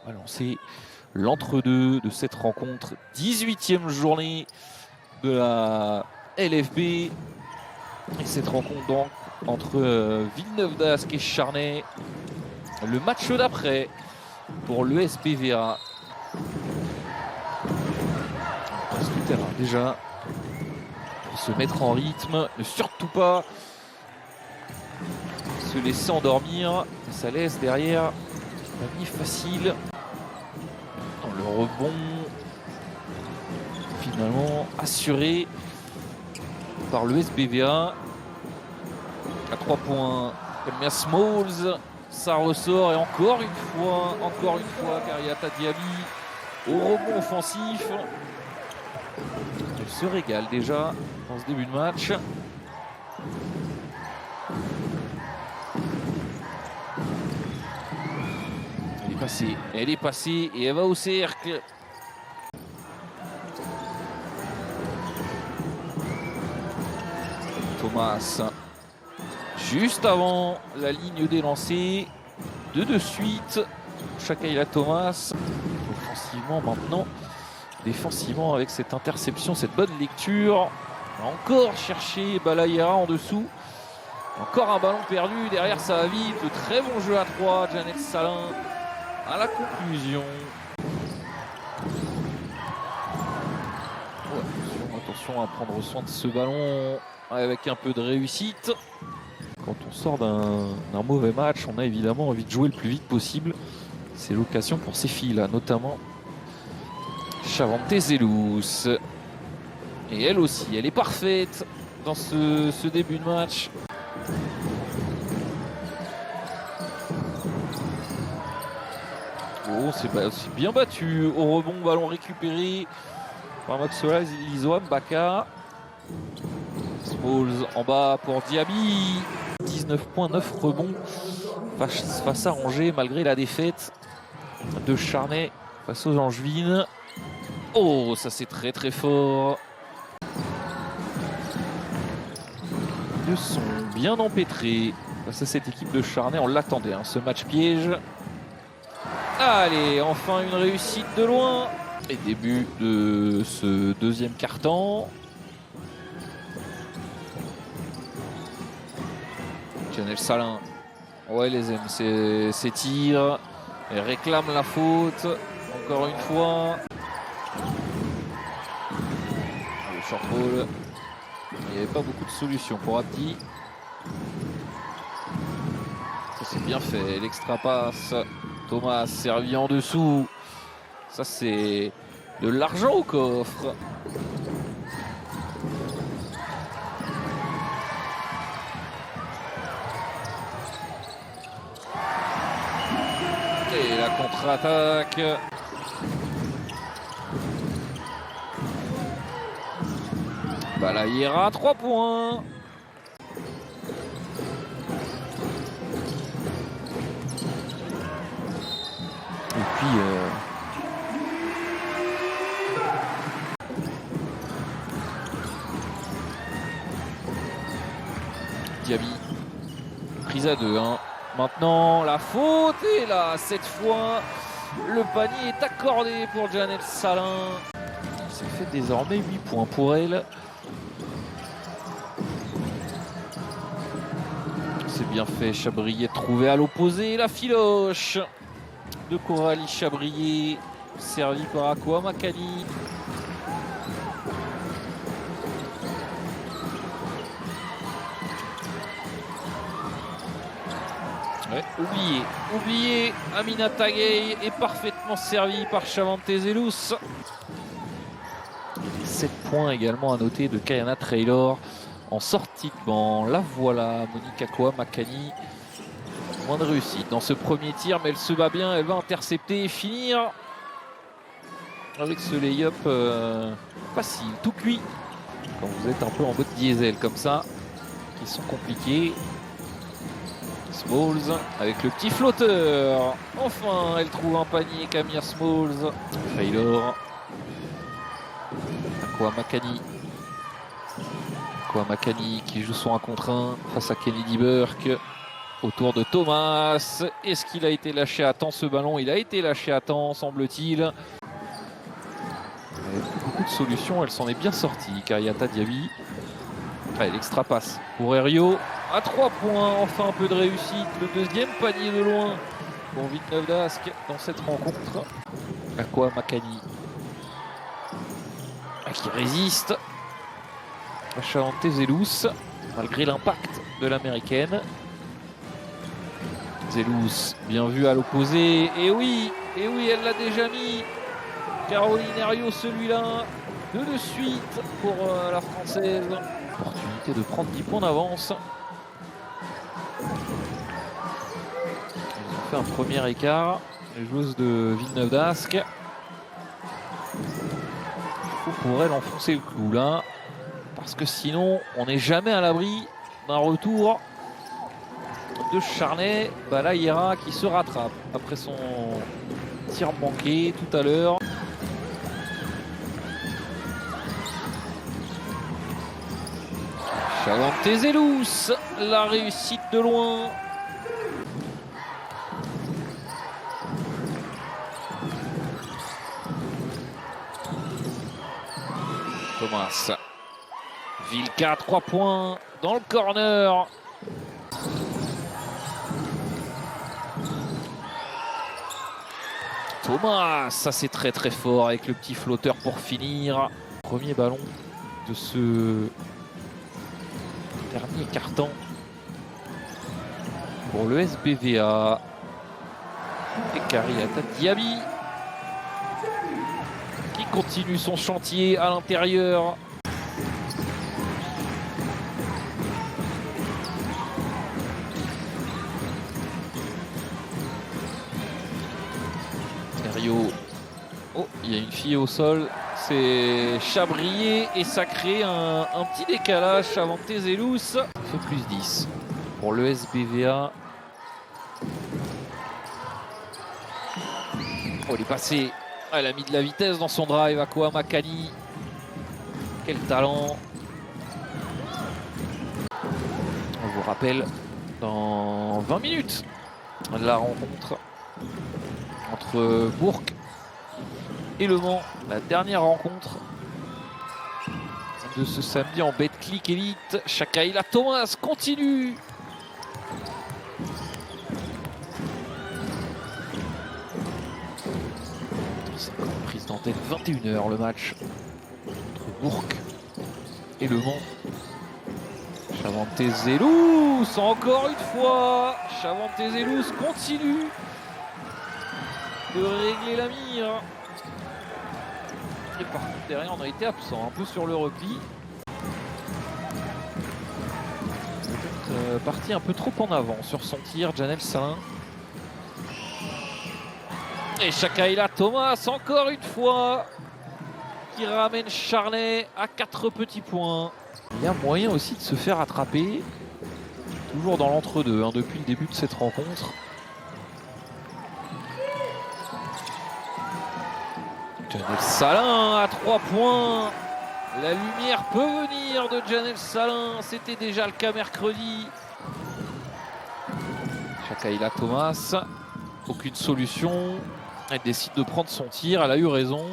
On va lancer l'entre-deux de cette rencontre. 18e journée de la LFB. Et cette rencontre donc entre Villeneuve d'Ascq et Charnay. Le match d'après pour l'ESBVA. On passe le terrain déjà pour se mettre en rythme. Ne surtout pas se laisser endormir. Ça laisse derrière la vie facile. Le rebond finalement assuré par le SBVA. À 3 points, Kamia Smalls, ça ressort et encore une fois, Kariata Diaby au rebond offensif. Elle se régale déjà dans ce début de match. Elle est passée et elle va au cercle. Thomas, juste avant la ligne des lancers, 2 de suite. Shakaila Thomas, offensivement maintenant, défensivement avec cette interception, cette bonne lecture. Encore chercher Balayera en dessous. Encore un ballon perdu, derrière ça va vite. Le très bon jeu à 3, Janet Salin à la conclusion. Attention à prendre soin de ce ballon avec un peu de réussite. Quand on sort d'un mauvais match, on a évidemment envie de jouer le plus vite possible. C'est l'occasion pour ces filles-là, notamment Chavante Zelous. Et elle aussi, elle est parfaite dans ce début de match. Oh, c'est bien battu. Au rebond, ballon récupéré par Maxwell Lizoam, Baka. Smalls en bas pour Diaby. 19,9 rebonds face à Angers malgré la défaite de Charnay face aux Angevines. Oh, ça c'est très très fort. Ils sont bien empêtrés face à cette équipe de Charnay. On l'attendait, hein, ce match piège. Allez, enfin une réussite de loin. Et début de ce deuxième quart-temps. Janelle Salin. Ouais, les aime ses tirs. Elle réclame la faute. Encore une fois. Le short ball. Il n'y avait pas beaucoup de solutions pour Abdi. Ça c'est bien fait. L'extra passe. Thomas servi en dessous. Ça c'est de l'argent au coffre. Et la contre-attaque. Balayera, 3 points. Et puis Diaby, prise à 2. Hein. Maintenant la faute et là cette fois le panier est accordé pour Janelle Salin. Ça fait désormais 8 points pour elle. C'est bien fait, Chabrier trouvé à l'opposé. La filoche de Coralie Chabrier, servi par Aqua Makani. Ouais, oublié, Amina Tagay est parfaitement servi par Chavante Zelous. 7 points également à noter de Kayana Traylor en sortie de banc. La voilà, Monique Aqua Makani. Moins de réussite dans ce premier tir, mais elle se bat bien, elle va intercepter et finir avec ce lay-up facile, tout cuit. Quand vous êtes un peu en mode diesel comme ça, qui sont compliqués. Smalls avec le petit flotteur. Enfin, elle trouve un panier, Kamia Smalls. Traylor. Aqua Makani. Aqua Makani qui joue son 1 contre 1 face à Kennedy Burke. autour de Thomas. Est-ce qu'il a été lâché à temps ce ballon? Il a été lâché à temps, semble-t-il. Beaucoup de solutions, elle s'en est bien sortie. Kariata Diaby. Allez, l'extra passe pour Herriot. À 3 points, enfin un peu de réussite. Le deuxième panier de loin pour Villeneuve d'Ascq dans cette rencontre. Akwa Makani qui résiste. Chavante Zelous, malgré l'impact de l'américaine. Zelous, bien vu à l'opposé. Et oui, elle l'a déjà mis. Caroline Herriot, celui-là. 2 de suite pour la Française. Opportunité de prendre 10 points d'avance. Ils ont fait un premier écart. Les joueuses de Villeneuve d'Ascq. Il faut pour elle enfoncer le clou là. Parce que sinon, on n'est jamais à l'abri d'un retour de Charnay. Balaïra qui se rattrape après son tir manqué tout à l'heure. Chavante Zelous, la réussite de loin. Thomas. Vilka, 3 points dans le corner. Thomas, ça c'est très très fort avec le petit flotteur pour finir. Premier ballon de ce dernier quart-temps pour le SBVA. Et Kariata Diaby qui continue son chantier à l'intérieur. Oh, il y a une fille au sol, c'est Chabrier et ça crée un petit décalage. Chavante Zelous fait plus 10 pour le SBVA. Oh, il est passé. Elle a mis de la vitesse dans son drive. Akwa Makani. Quel talent. On vous rappelle dans 20 minutes la rencontre entre Bourg et Le Mans, la dernière rencontre de ce samedi en Betclic Elite. Shakaila Thomas continue. C'est encore prise d'antenne 21h le match entre Bourg et Le Mans. Chavante Zelous encore une fois. Chavante Zelous continue de régler la mire. Et par contre derrière on a été absent un peu sur le repli. Peut-être parti un peu trop en avant sur son tir, Janelle Salin. Et Shakaila Thomas encore une fois qui ramène Charnay à 4 petits points. Il y a moyen aussi de se faire attraper. Toujours dans l'entre-deux depuis le début de cette rencontre. Janelle Salin à 3 points. La lumière peut venir de Janelle Salin. C'était déjà le cas mercredi. Shakaila Thomas. Aucune solution. Elle décide de prendre son tir. Elle a eu raison.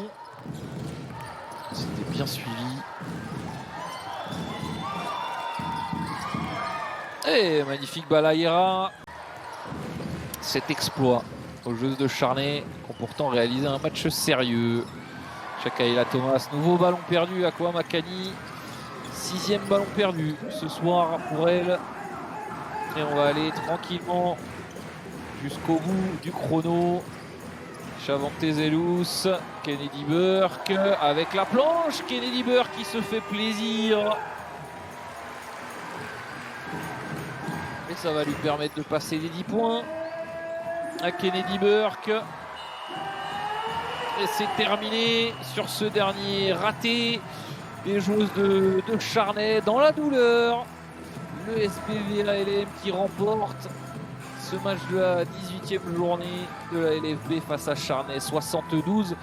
C'était bien suivi. Et magnifique Balaïra. Cet exploit aux joueuses de Charnay qui ont pourtant réalisé un match sérieux. Shakaila Thomas, nouveau ballon perdu. Akwa Makani, 6e ballon perdu ce soir pour elle. Et on va aller tranquillement jusqu'au bout du chrono. Chavante Zelous, Kennedy Burke avec la planche. Kennedy Burke qui se fait plaisir. Et ça va lui permettre de passer les 10 points à Kennedy Burke. Et c'est terminé sur ce dernier raté des joueuses de Charnay dans la douleur. Le SBVA LM qui remporte ce match de la 18e journée de la LFB face à Charnay 72-64.